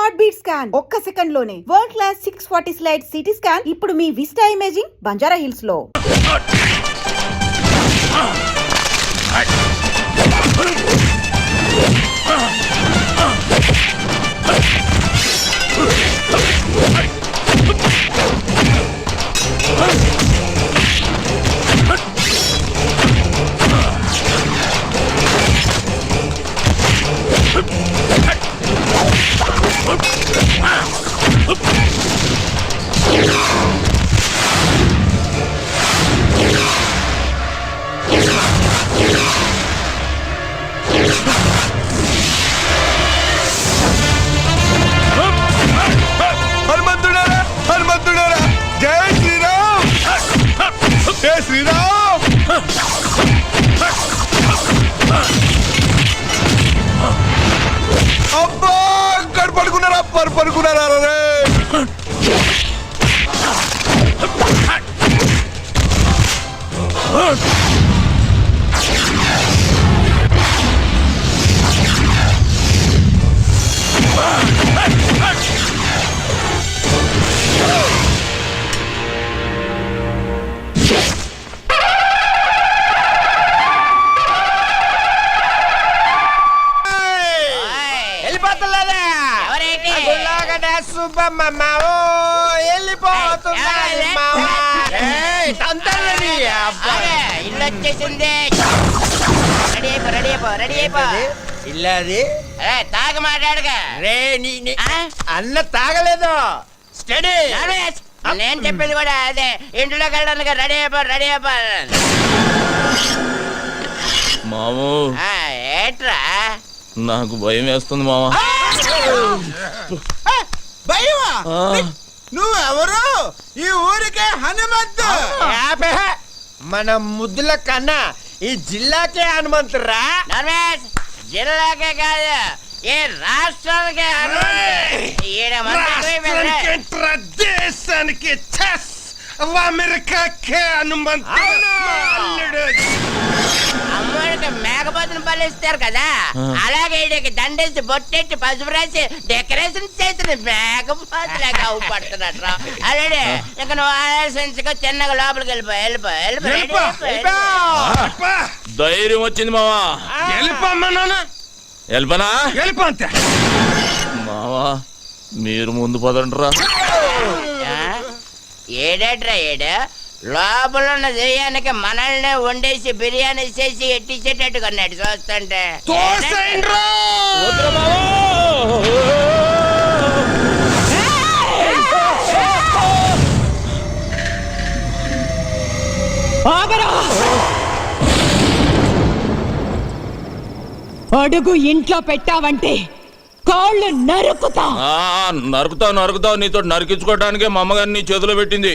Heart beat scan ఒక్క second లోనే world class 640 slide CT scan ఇప్పుడు మీ విస్టా ఇమేజింగ్ బంజారా హిల్స్ లో. అబ్బా పడుకున్నారా పడుకున్నారా రే తాగ మాట్లాడగా రే అన్న తాగలేదు. స్టడీ నేను చెప్పేది కూడా అదే. ఇంట్లోకి వెళ్ళడానికి రెడీ అయిపో. మామూ ఏట్రా నాకు భయం వేస్తుంది మావా. భయమా? నువ్వెవరు? ఈ ఊరికే హనుమంతు. మన ముద్దుల కన్నా ఈ జిల్లాకే హనుమంతురా. జిల్లాకే కాదు ఏ రాష్ట్రానికే దేశానికి అమెరికాకే హనుమంతు. అమ్మడికి మేకపోతుని పలిస్తారు కదా, అలాగే ఈడికి దండేసి బొట్టెట్టి పసుపు రాసి డెకరేషన్ చేసిన మేకపోతులాగా అవుపడుతున్నట్టు రా. అలాగే ఇక నువ్వు ఆలోచించుకో, చిన్నగా లోపలికి వెళ్ళిపో. ధైర్యం వచ్చింది మావా. వెళ్ళిపోనా వెళ్ళిపోతే మావా, మీరు ముందు పదండ్రా. ఏడేట్రా లోపల ఉన్న దెయ్యానికి మనల్ని వండేసి బిర్యానీ చేసి ఎట్టించేటట్టు కొన్నాడు చూస్తుంటే. అడుగు ఇంట్లో పెట్టావంటే కాళ్ళు నరుకుతా. నరుకుతావు. నీతో నరికించుకోవటానికే మా అమ్మగారు నీ చేతిలో పెట్టింది.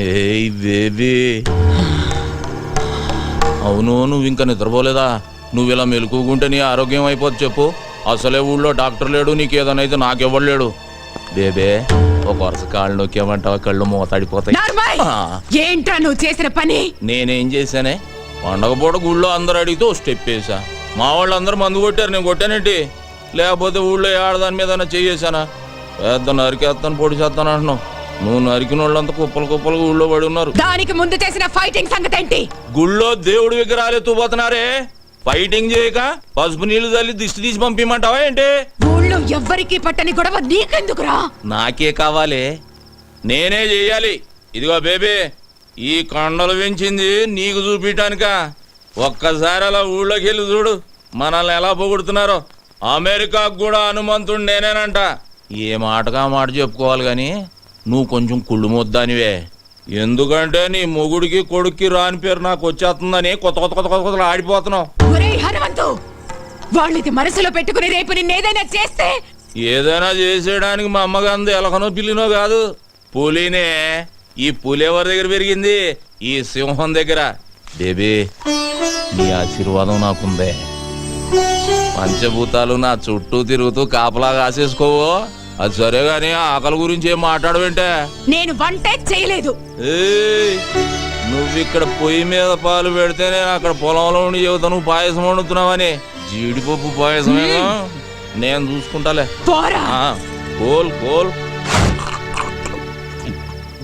ఏయ్ బేబీ, అవును నువ్వు ఇంకా నిద్రపోలేదా? నువ్వు ఇలా మెలుకుంటే నీ ఆరోగ్యం అయిపోద్ది. చెప్పు, అసలే ఊళ్ళో డాక్టర్ లేడు, నీకు ఏదైనా అయితే నాకెవ్వడు లేడు. బేబే, ఒక వరుస కాళ్ళు నొక్కేమంటావా కళ్ళు మూతడిపోతాయి. ఏంట్రా నువ్వు చేసిన పని? నేనేం చేశానే? పండగ పూట గుళ్ళో అందరు అడిగితే ఓ స్టెప్ వేసా. మా వాళ్ళు అందరూ మందు కొట్టారు, నేను కొట్టానేంటి? లేకపోతే ఊళ్ళో ఆడదాని మీద చేసానా? పెద్ద నరికేస్తాను పొడి చేస్తాను అంటున్నావు. నువ్వు నరికిన వాళ్ళంతా కుప్పలు ఊళ్ళో పడి ఉన్నారు. దానికి ముందు చేసిన ఫైటింగ్ సంగతి ఏంటి? గుళ్ళో దేవుడి విగ్రహాలు ఎత్తుపోతున్నారే, ఫైటింగ్ చేయక పసుపు నీళ్లు తల్లి దిష్టి తీసి పంపిమంటావా ఏంటి? ఊళ్ళో ఎవ్వరికి పట్టని గొడవ నీకెందుకురా? నాకే కావాలి, నేనే చెయ్యాలి. ఇదిగో బేబీ, ఈ కొండలు పెంచింది నీకు చూపించటానిక. ఒక్కసారి అలా ఊళ్ళోకి వెళ్ళి చూడు, మనల్ని ఎలా పొగుడుతున్నారో. అమెరికాకు కూడా హనుమంతుడు నేనేనంట. ఏ మాటగా మాట చెప్పుకోవాలి గాని నువ్వు కొంచెం కుళ్ళు మొద్దానివే. ఎందుకంటే నీ మొగుడికి కొడుక్కి రాని పేరు నాకు వచ్చేస్తుందని కొత్త ఆడిపోతున్నావు. హనుమంతు, వాళ్ళది మనసులో పెట్టుకుని రేపు నిన్నేదైనా చేస్తే? ఏదైనా చేసేయడానికి మా అమ్మగాంది ఎలకనో పిల్లినో కాదు, పులినే. ఈ పులి ఎవరి దగ్గర పెరిగింది? ఈ సింహం దగ్గర. బేబీ, నీ ఆశీర్వాదం నాకుందే. పంచభూతాలు నా చుట్టూ తిరుగుతూ కాపలా కాసేసుకోవో. అది సరే గాని ఆకలి గురించి ఏం మాట్లాడవేంటే? నేను వంటే చేయలేదు. నువ్విక్కడ పొయ్యి మీద పాలు పెడితే నేను అక్కడ పొలంలో ఉండి చెబుతా నువ్వు పాయసం వండుతున్నావని. జీడిపప్పు పాయసమేగా. నేను చూసుకుంటాలే. పోరా. ఆ, కోల్ కోల్.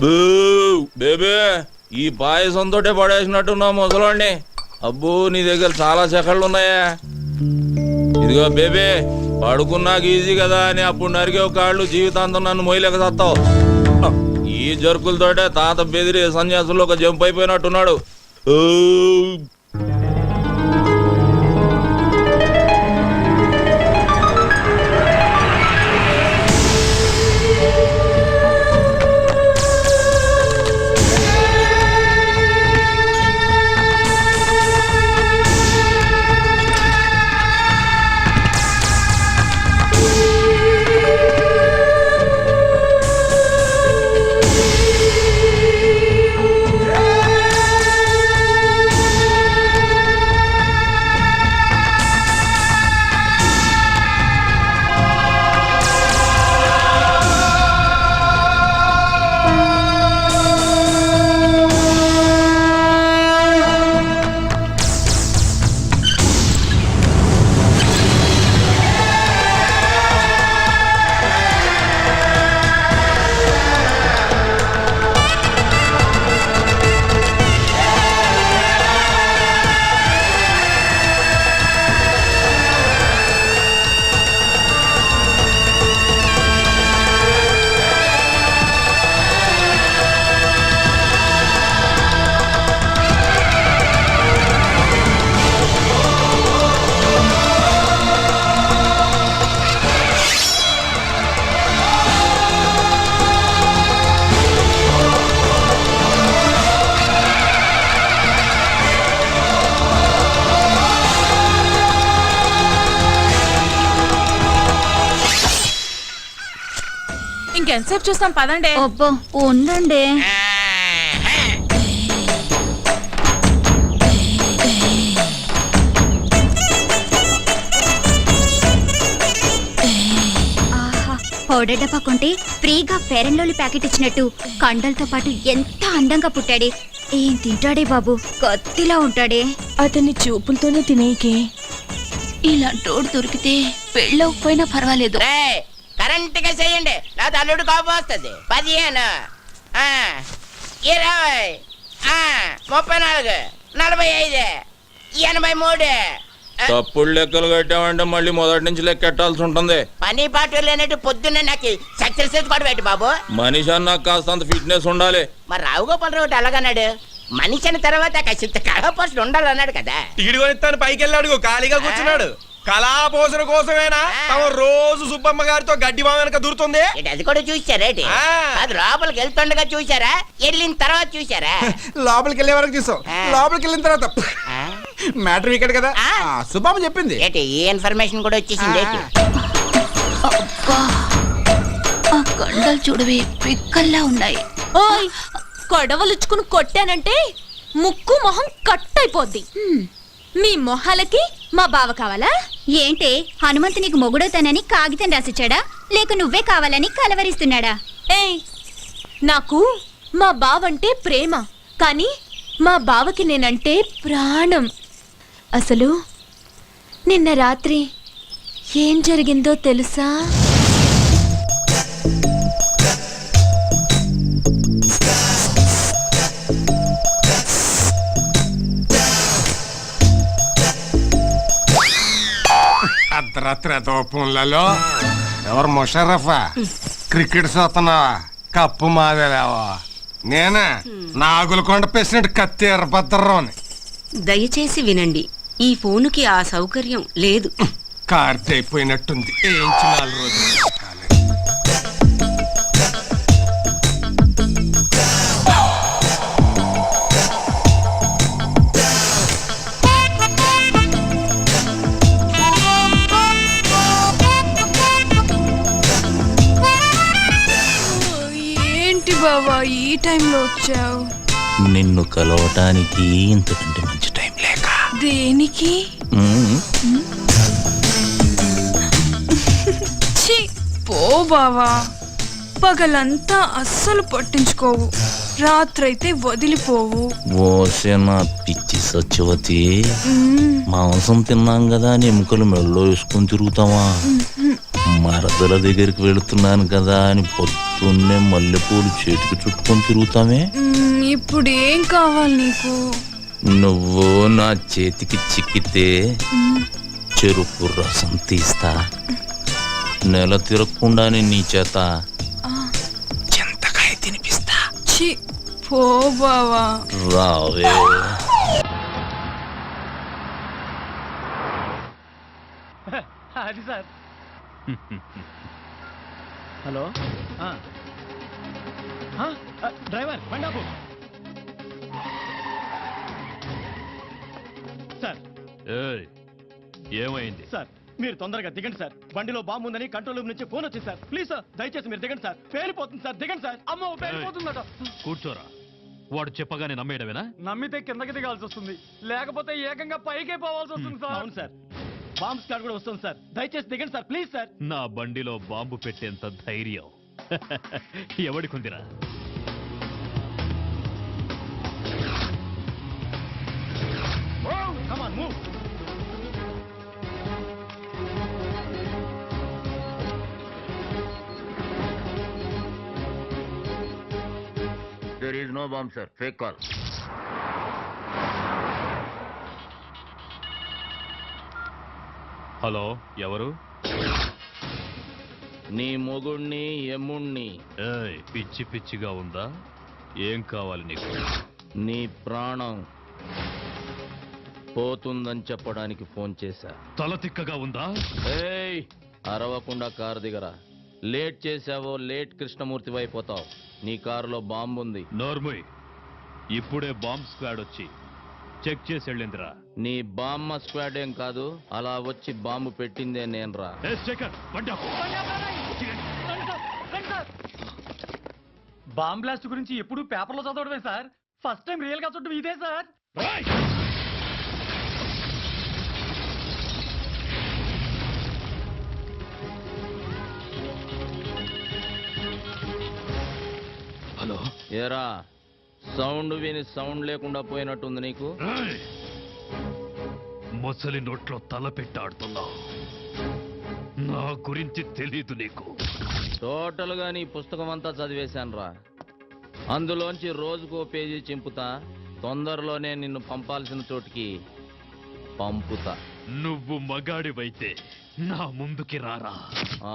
బూ, బేబే ఈ పాయసంతో పడేసినట్టున్నా ముసలాండి. అబ్బో నీ దగ్గర చాలా చెక్కళ్ళు ఉన్నాయా. ఇదిగో బేబే, పడుకున్నాక ఈజీ కదా అని అప్పుడు నరికే కాళ్ళు జీవితాంతం నన్ను మొయ్యలేక చస్తావు. ఈ జరుకులతోటే తాత బెదిరి సన్యాసుల్లో ఒక జంప్ అయిపోయినట్టున్నాడు. ఇంకెంతసేపు చూస్తాం, పదండి. అబ్బో ఉండండి. పౌడర్ డబ్బా కొంటే ఫ్రీగా ఫెయిర్ అండ్ లవ్లీ ప్యాకెట్ ఇచ్చినట్టు కండలతో పాటు ఎంత అందంగా పుట్టాడే. ఏం తింటాడే బాబు, కత్తిలా ఉంటాడే. అతన్ని చూపులతోనే తినేకే. ఇలాంటోడు దొరికితే పెళ్ళవకపోయినా పర్వాలేదు. కరెంట్ గా చెయ్యండి, లేదా అల్లుడు కోపం వస్తుంది. 15, 20, 34, 45, 83. తప్పుడు లెక్కలు కట్టామంటే మళ్ళీ మొదటి నుంచి లెక్కెట్టాల్సి ఉంటుంది. పని పాటు లేనట్టు పొద్దున్నే నాకు సక్సెస్ కూడా పెట్టి బాబు. మనిషి అన్న కాస్తంత ఫిట్నెస్ ఉండాలి. మరి రావుగోపాలరావు ఒకటి అలాగన్నాడు, మనిషి అన్న తర్వాత కాసింత కళాపోషణ ఉండాలన్నాడు కదా. టికెట్ కొనిస్తాను పైకి వెళ్ళాడు, ఖాళీగా కూర్చున్నాడు. కళాపోషణ కోసమేనా తమ రోజు సుబ్బమ్మ గారితో గడ్డి మా వెనక దూరుతుంది. అది కూడా చూసారేటి? అది లోపలికి వెళ్తుండగా చూసారా, వెళ్ళిన తర్వాత చూసారా? లోపలికి వెళ్ళే వరకు చూసాం, లోపలికి వెళ్ళిన తర్వాత మ్యాటర్ ఇక్కడ కదా సుబ్బమ్మ చెప్పింది. ఏంటి ఈ ఇన్ఫర్మేషన్ కూడా వచ్చేసింది? ఆ కండలు చూడవే పిక్కల్లా ఉన్నాయి. ఓయ్, కొడవలుచ్చుకుని కొట్టానంటే ముక్కు మొహం కట్ అయిపోద్ది. మీ మొహాలకి మా బావ కావాలా? ఏంటే హనుమంతు నీకు మొగుడవుతానని కాగితం రాసిచ్చాడా, లేక నువ్వే కావాలని కలవరిస్తున్నాడా? ఏయ్, నాకు మా బావంటే ప్రేమ, కానీ మా బావకి నేనంటే ప్రాణం. అసలు నిన్న రాత్రి ఏం జరిగిందో తెలుసా? అర్ధరాత్రి తోపంలలో ఎవరు ముషర్రఫా క్రికెట్ చూస్తున్నావా? కప్పు మాదేలేవా? నేనే నాగులకొండ ప్రెసిడెంట్ కత్తి ఎర్రభద్రరావుని. దయచేసి వినండి, ఈ ఫోనుకి ఆ సౌకర్యం లేదు. కార్తె అయిపోయినట్టుంది, ఏంచి 4 రోజులు. ఏంటి బావా ఈ టైంలో వచ్చావు? నిన్ను కలవటానికి ఇంతకంటే మంచి టైం లేక. దేనికి? ఛీ, పో బావా, పగలంతా అస్సలు పట్టించుకోవు. రాత్రైతే వదిలిపోవు. ఓసే నా పిచ్చి సత్యవతి, మాంసం తిన్నాం కదా అని ఎముకలు మెళ్ళో వేసుకొని తిరుగుతావా? మరదల దగ్గరికి వెళుతున్నాను కదా అని పొద్దున్నే మల్లెపూలు చేతికి చుట్టుకొని తిరుగుతామే. ఇప్పుడు ఏం కావాలి నీకు? నువ్వు నా చేతికి చిక్కితే చెరుకు రసం తీస్తా, నెల తిరగకుండానే నీ చేత చింతకాయ తినిపిస్తా. ఛీ, పో బావా. రావే. అది సార్. హలో డ్రైవర్ బండాపు సార్. ఏమైంది సార్ మీరు తొందరగా దిగండి సార్. బండిలో బాంబు ఉందని కంట్రోల్ రూమ్ నుంచి ఫోన్ వచ్చింది సార్. ప్లీజ్ సార్ దయచేసి మీరు దిగండి సార్. పేలిపోతుంది సార్, దిగండి సార్. అమ్మో పేలిపోతుందట. కూర్చోరా. వాడు చెప్పగానే నమ్మేయడమేనా? నమ్మితే కిందకి దిగాల్సి వస్తుంది, లేకపోతే ఏకంగా పైకే పోవాల్సి వస్తుంది సార్. అవును సార్, బాంబ్ స్క్వాడ్ కూడా వస్తుంది సార్. దయచేసి దిగండి సార్, ప్లీజ్ సార్. నా బండిలో బాంబు పెట్టేంత ధైర్యం ఎవడికుందిరా? Come on, move. There is no bomb, sir. Fake call. Hello, ఎవరు? నీ మొగుణ్ణి ఎమ్ముణ్ణి. పిచ్చి పిచ్చిగా ఉందా? ఏం కావాలి నీకు? నీ ప్రాణం పోతుందని చెప్పడానికి ఫోన్ చేశా. తల తిక్కగా ఉందా? ఏయ్, అరవకుండా కారు దిగరా. లేట్ చేసావో లేట్ కృష్ణమూర్తి అయిపోతావు. నీ కారులో బాంబు ఉంది. నోర్ముయ్, ఇప్పుడే బాంబ్ స్క్వాడ్ వచ్చి చెక్ చేసి వెళ్ళిందిరా. నీ బామ్మ స్క్వాడ్ ఏం కాదు, అలా వచ్చి బాంబు పెట్టిందే నేనురా. బాంబ్ బ్లాస్ట్ గురించి ఎప్పుడు పేపర్లో చదవడమే సార్. ఫస్ట్ టైం రియల్ గా చూడటం ఇదే సార్. హలో, ఏరా, సౌండ్ విని సౌండ్ లేకుండా పోయినట్టుంది నీకు. మొసలి నోట్లో తల పెట్టాడుతున్నావు. నా గురించి తెలీదు నీకు. టోటల్ గా నీ పుస్తకం అంతా చదివేశానురా. అందులోంచి రోజుకో పేజీ చింపుతా. తొందరలోనే నిన్ను పంపాల్సిన చోటికి పంపుతా. నువ్వు మగాడివైతే నా ముందుకి రారా.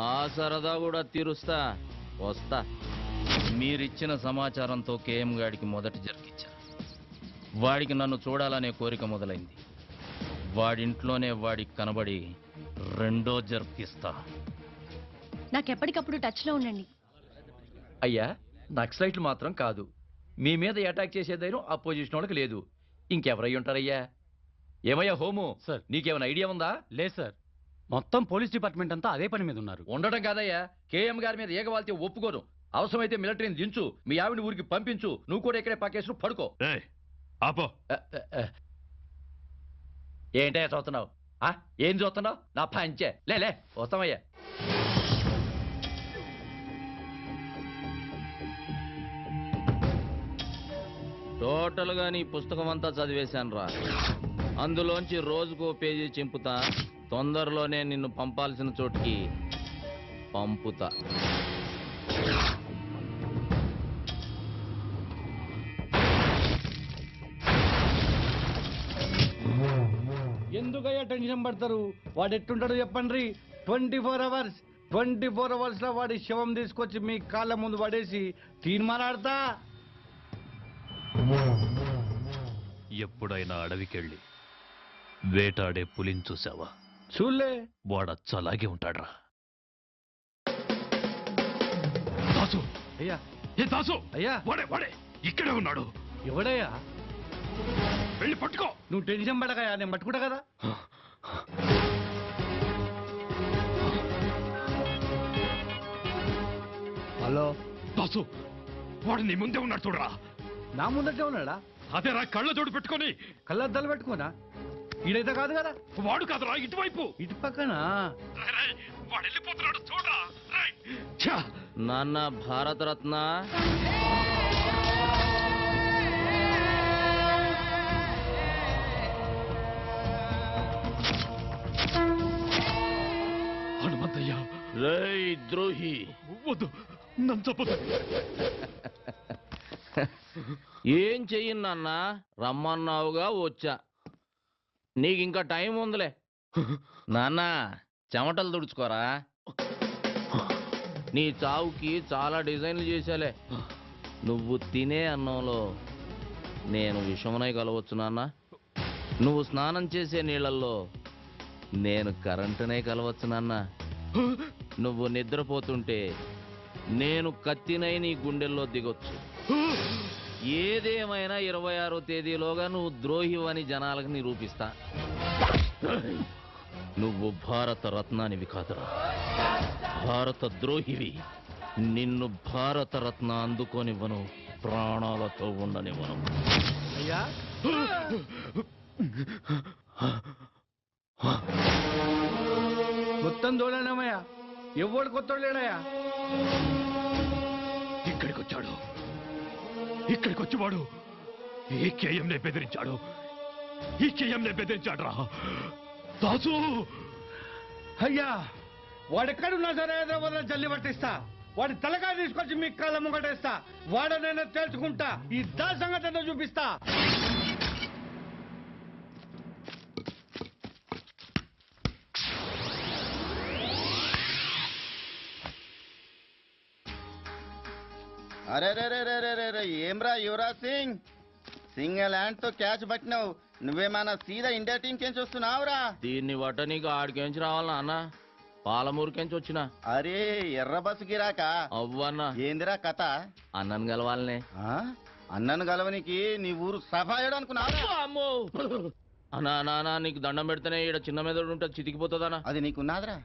ఆ సరదా కూడా తీరుస్తా. వస్తా. మీరిచ్చిన సమాచారంతో కేఎం గాడికి మొదటి జరికిచ్చా. వాడికి నన్ను చూడాలనే కోరిక మొదలైంది. వాడింట్లోనే వాడికి కనబడి రెండో జరికిస్తా. నాకెప్పటికప్పుడు టచ్ లో ఉండండి. అయ్యా, నక్సలైట్లు మాత్రం కాదు, మీ మీద అటాక్ చేసే ధైర్యం అపోజిషన్ వాళ్ళకి లేదు. ఇంకెవరై ఉంటారయ్యా? ఏమయ్యా హోము సార్, నీకేమైనా ఐడియా ఉందా? లేదు సార్, మొత్తం పోలీస్ డిపార్ట్మెంట్ అంతా అదే పని మీద ఉన్నారు. ఉండడం కాదయ్యా, కేఎం గారి మీద ఏగవాల్తే ఒప్పుకోను. అవసరమైతే మిలిటరీని దించు, మీ ఆవిడ ఊరికి పంపించు. నువ్వు కూడా ఇక్కడే పక్కేసు పడుకో. ఆపో. ఏంటయ్యా చూస్తున్నావు? ఏం చూస్తున్నావు? నా పంచే లే వస్తామయ్యా. టోటల్ గా నీ పుస్తకం అంతా చదివేశానురా. అందులోంచి రోజుకో పేజీ చింపుతా. తొందరలోనే నిన్ను పంపాల్సిన చోటికి పంపుతా. ఎందుకయ్యా టెన్షన్ పడతారు? వాడు ఎట్టుంటాడో చెప్పండి. 24 అవర్స్ లో వాడి శవం తీసుకొచ్చి మీ కాళ్ళ ముందు పడేసి తీర్మానాడతా. ఎప్పుడైనా అడవికెళ్ళి వేటాడే పులిని చూసావా? చూలే. వాడచ్చలాగే ఉంటాడ్రా. దాసు, అయ్యా. ఏ దాసు, అయ్యా. వాడే ఇక్కడే ఉన్నాడు. ఎవడయ్యా? వెళ్ళి పట్టుకో. నువ్వు టెన్షన్ పడకయ్యా, నేను పట్టుకుంటా కదా. హలో దాసు, వాడు నీ ముందే ఉన్నాడు చూడరా. నా ముందటే ఉన్నాడా? అదేరా, కళ్ళ జోడు పెట్టుకొని. కళ్ళద్దాలు పెట్టుకోనా? ఈడైతే కాదు కదా. వాడు కాదురా, ఇటువైపు. ఇటు పక్కన వాడు వెళ్ళిపోతున్నాడు చూడరా. నాన్న భారతరత్న, రేయ్ ద్రోహి, వద్దు, నన్ను చంపొద్దు. ఏం చెయ్యన్నా రమ్మన్నావుగా వచ్చా. నీకు ఇంకా టైం ఉందిలే. నాన్న చెమటలు తుడుచుకోరా. నీ చావుకి చాలా డిజైన్లు చేశాలే. నువ్వు తినే అన్నంలో నేను విషమునై కలవచ్చు నాన్న. నువ్వు స్నానం చేసే నీళ్ళల్లో నేను కరెంటునే కలవచ్చు నాన్న. నువ్వు నిద్రపోతుంటే నేను కత్తినై నీ గుండెల్లో దిగొచ్చు. ఏదేమైనా 26వ తేదీలోగా నువ్వు ద్రోహివని జనాలకు నిరూపిస్తా. నువ్వు భారత రత్నానివి కాదురా, భారత ద్రోహివి. నిన్ను భారత రత్న అందుకోనివ్వను, ప్రాణాలతో ఉండనివ్వను. అయ్యా, మొత్తం దోళనమయ్యా, ఎవడు కొత్త లేడయ్యా. ఇక్కడికి వచ్చాడు. ఇక్కడికి వచ్చేవాడు ఈ కేఎంనే బెదిరించాడు. ఈ కేఎంనే బెదిరించాడు రా దాసు. అయ్యా, వాడెక్కడున్నా సరే హైదరాబాద్ జల్లి పట్టిస్తా. వాడి తలకాయ తీసుకొచ్చి మీ కళ్ళ ముంగటేస్తా. వాడనైనా తేల్చుకుంటా. ఈ దా సంగతి చూపిస్తా. అరే రే రే రే రే రే రే ఏమ్రా యువరాజ్ సింగ్, సింగిల్ హ్యాండ్ తో క్యాచ్ పట్టినావు. నువ్వేమన్నా సీదా ఇండియా టీం కెంచి వస్తున్నావురా? దీన్ని బట్ట నీకు ఆడికెంచి రావాలన్నా అన్న? పాలమూరుకెంచి వచ్చిన. అరే ఎర్ర బస్సు గిరాక అవ్వన్నా. ఏందిరా కథ? అన్నను గెలవాలనే. అన్నను గలవనికి నీ ఊరు సఫాయడు అనుకున్నావు? అమ్మో అన్నా నానా, నీకు దండం పెడితేనే ఈడ చిన్న మెదడు ఉంటే చితికిపోతుందనా? అది నీకున్నాదిరా?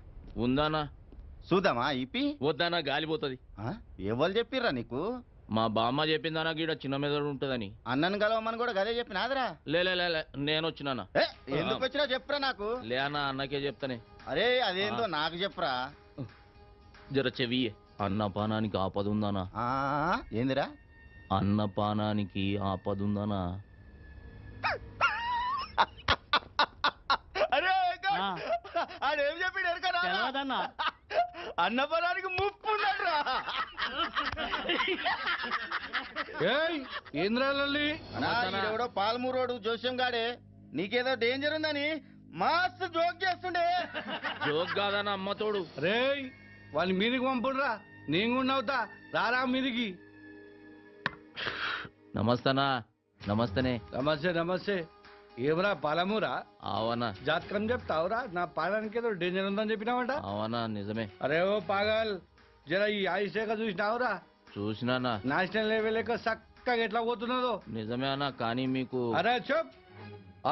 ఉందానా? చూద్దామా ఇప్పి? వద్దానా, గాలిపోతుంది. ఎవరు చెప్పిర్రా నీకు? మా బామ్మ చెప్పిందానా గీడ చిన్న మెదడు ఉంటదని. అన్నను గలవమని కూడా గదే చెప్పినాదిరా? లే నేను వచ్చినానా. ఎందుకు వచ్చినా చెప్పురా నాకు. లే అన్న, అన్నకే చెప్తానే. అరే అదేందో నాకు చెప్పురా. జర చెవి. అన్నపానానికి ఆపదుందానా? ఏందిరా? అన్నపానానికి ఆపదుందానా? అరే ఆడేం చెప్పాడు ఎరకనా? అన్నపరానికి ముప్పు ఉన్నాడురా. ఏంద్రాలో పాలమూరోడు జోస్యం గాడే నీకేదో డేంజర్ ఉందని మస్తు జోక్ చేస్తుండే. జోక్ కాదన్న అమ్మతోడు. రేయ్, వాళ్ళ మీదికి పంపుడురా. నేను కూడా అవుతా. రారా మీదికి. నమస్తనా. నమస్తనే. నమస్తే నమస్తే. ఏమరా పాలమూరా? అవనా. జాతకం చెప్తావురా? నా పాడానికి ఏదో డేంజర్ ఉందని చెప్పినావంట. అవనా, నిజమే. అరే ఓ పాగల్, జర ఈ ఆయుషేఖ చూసినావురా? చూసినానా. నేషనల్ లెవెల్ లెక్క చక్కగా ఎట్లా పోతున్నదో. నిజమే అన్న, కానీ మీకు. అరే చెప్.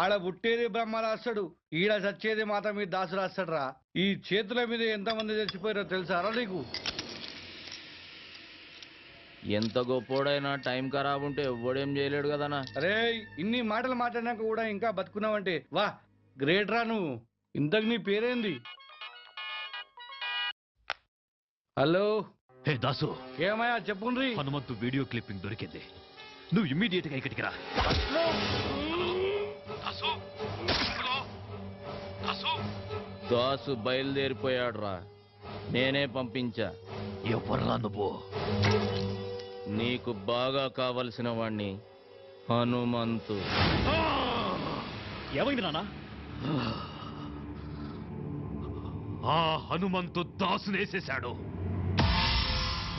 ఆడ పుట్టేది బ్రహ్మ రాస్తాడు, ఈడ చచ్చేది మాత మీద దాసు రాస్తాడు రా. ఈ చేతుల మీద ఎంతమంది చచ్చిపోయారో తెలుసారా నీకు? ఎంత గొప్పోడైనా టైం ఖరాబ్ ఉంటే ఎవ్వడేం చేయలేడు కదనా. అరే ఇన్ని మాటలు మాట్లాడినాక కూడా ఇంకా బతుకున్నావంటే వా, గ్రేట్ రా నువ్వు. ఇంతకు నీ పేరేంది? హలో. హే దాసు, ఏమయ్యా చెప్పుండ్రి. హనుమంతు వీడియో క్లిప్పింగ్ దొరికింది. నువ్వు ఇమ్మీడియట్ గా ఇక్కడికి రా. దాసు బయలుదేరిపోయాడు రా. నేనే పంపించా. ఎవర్రా నువ్వు? నీకు బాగా కావలసిన వాణ్ణి, హనుమంతు. ఏమైంది నాన్న? ఆ హనుమంతు దాసునేసేశాడు.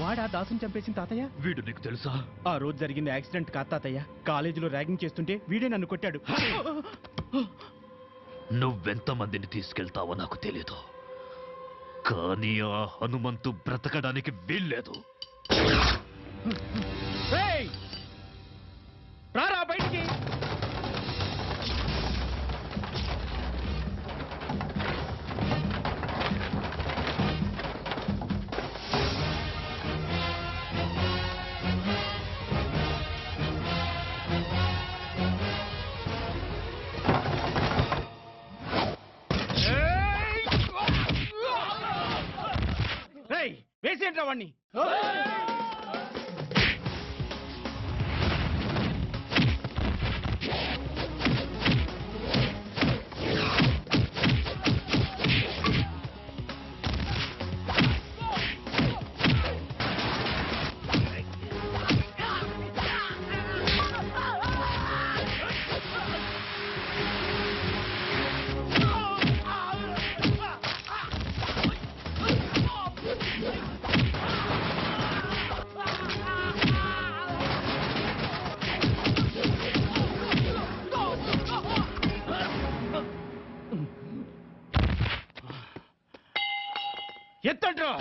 వాడా దాసుని చంపేసిన తాతయ్య? వీడు నీకు తెలుసా? ఆ రోజు జరిగింది యాక్సిడెంట్ కాదు తాతయ్య. కాలేజీలో ర్యాగింగ్ చేస్తుంటే వీడే నన్ను కొట్టాడు. నువ్వెంతమందిని తీసుకెళ్తావో నాకు తెలీదు, కానీ ఆ హనుమంతు బ్రతకడానికి వీల్లేదు. రారా బయటికి. వేసేంట్రా వాణ్ణి. ఎత్తండ్రా